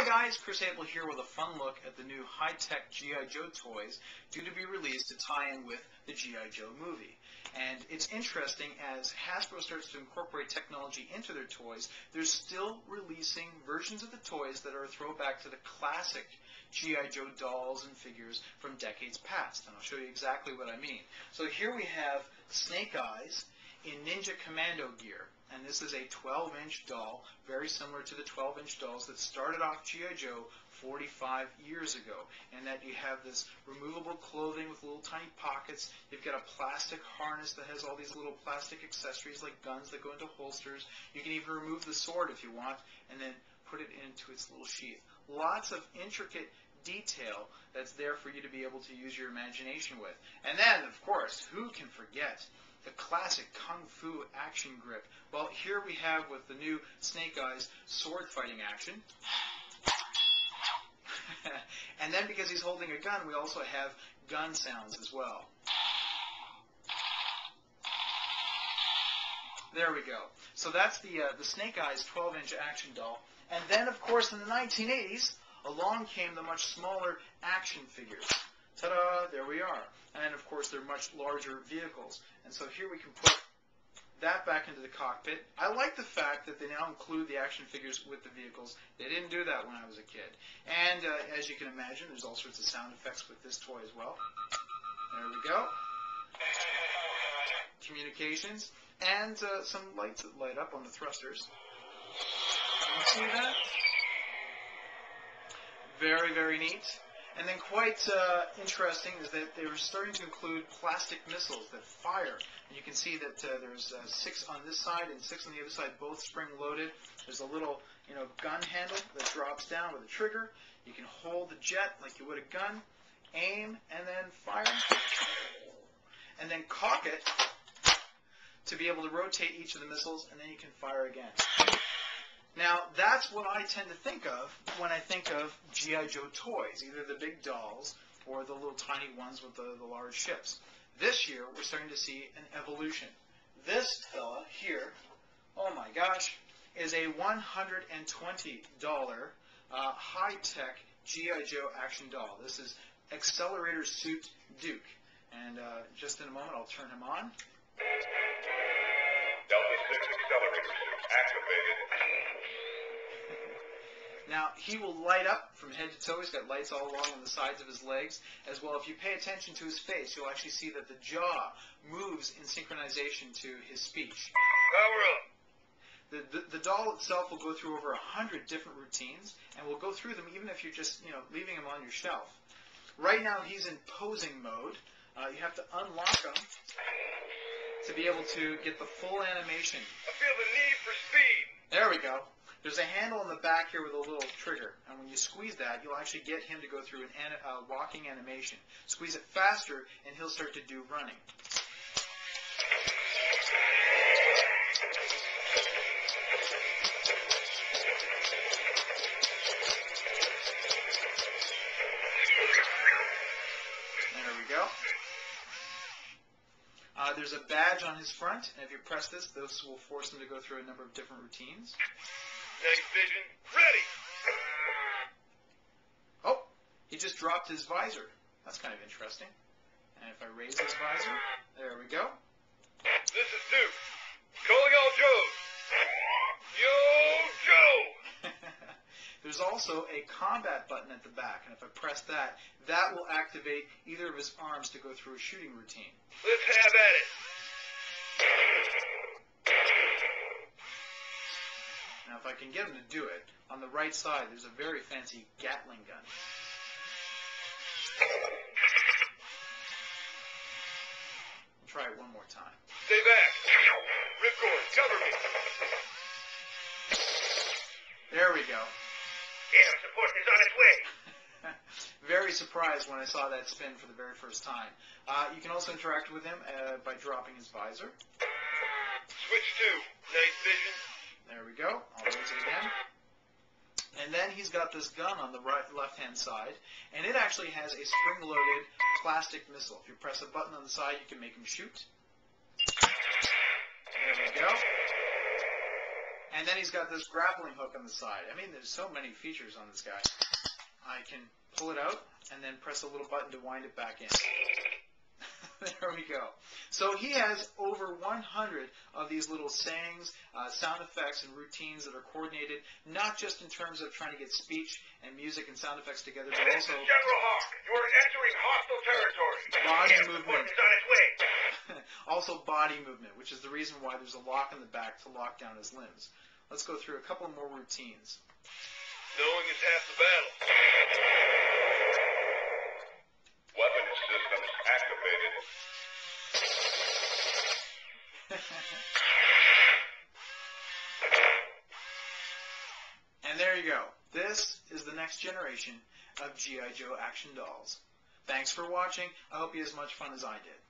guys, Chris Abel here with a fun look at the new high-tech G.I. Joe toys due to be released to tie in with the G.I. Joe movie. And it's interesting, as Hasbro starts to incorporate technology into their toys, they're still releasing versions of the toys that are a throwback to the classic G.I. Joe dolls and figures from decades past. And I'll show you exactly what I mean. So here we have Snake Eyes in Ninja Commando gear. And this is a 12-inch doll, very similar to the 12-inch dolls that started off G.I. Joe 45 years ago. And that you have this removable clothing with little tiny pockets. You've got a plastic harness that has all these little plastic accessories like guns that go into holsters. You can even remove the sword if you want, and then put it into its little sheath. Lots of intricate detail that's there for you to be able to use your imagination with. And then, of course, who can forget the classic Kung Fu action grip? Well, here we have with the new Snake Eyes sword fighting action. And then because he's holding a gun, we also have gun sounds as well. There we go. So that's the Snake Eyes 12-inch action doll. And then, of course, in the 1980s, along came the much smaller action figures. Ta-da, there we are. And, of course, they're much larger vehicles. And so here we can put that back into the cockpit. I like the fact that they now include the action figures with the vehicles. They didn't do that when I was a kid. And as you can imagine, there's all sorts of sound effects with this toy as well. There we go. Communications. And some lights that light up on the thrusters. Can you see that? Very, very neat. And then quite interesting is that they were starting to include plastic missiles that fire. And you can see that there's 6 on this side and 6 on the other side, both spring-loaded. There's a little, gun handle that drops down with a trigger. You can hold the jet like you would a gun, aim, and then fire. And then cock it to be able to rotate each of the missiles, and then you can fire again. Now, that's what I tend to think of when I think of G.I. Joe toys, either the big dolls or the little tiny ones with the large ships. This year, we're starting to see an evolution. This fella here, oh my gosh, is a $120 high-tech G.I. Joe action doll. This is Accelerator Suit Duke. And just in a moment, I'll turn him on. Delta 6 Accelerator Suit activated. Now, he will light up from head to toe. He's got lights all along on the sides of his legs. As well, if you pay attention to his face, you'll actually see that the jaw moves in synchronization to his speech. Power up. The doll itself will go through over 100 different routines, and we'll go through them even if you're just, leaving him on your shelf. Right now, he's in posing mode. You have to unlock him to be able to get the full animation. I feel the need for speed. There we go. There's a handle in the back here with a little trigger, and when you squeeze that, you'll actually get him to go through a walking animation. Squeeze it faster, and he'll start to do running. There we go. There's a badge on his front, and if you press this will force him to go through a number of different routines. Night vision ready. Oh, he just dropped his visor. That's kind of interesting. And if I raise his visor, there we go. This is Duke. Calling all Joes. Yo, Joe! There's also a combat button at the back, and if I press that, that will activate either of his arms to go through a shooting routine. Let's have at it. Now, if I can get him to do it, on the right side, there's a very fancy Gatling gun. I'll try it one more time. Stay back. Ripcord, cover me. There we go. Air support is on its way. Very surprised when I saw that spin for the very first time. You can also interact with him by dropping his visor. Switch to night vision. There we go. I'll raise it again. And then he's got this gun on the left-hand side, and it actually has a spring-loaded plastic missile. If you press a button on the side, you can make him shoot. There we go. And then he's got this grappling hook on the side. I mean, there's so many features on this guy. I can pull it out and then press a little button to wind it back in. There we go. So he has over 100 of these little sayings, sound effects, and routines that are coordinated, not just in terms of trying to get speech and music and sound effects together, but This also is General Hawk. You are entering hostile territory. body Air movement. support is on its way. Also body movement, which is the reason why there's a lock in the back to lock down his limbs. Let's go through a couple more routines. Knowing is half the battle. Weapons systems activated. And there you go. This is the next generation of G.I. Joe action dolls. Thanks for watching. I hope you had as much fun as I did.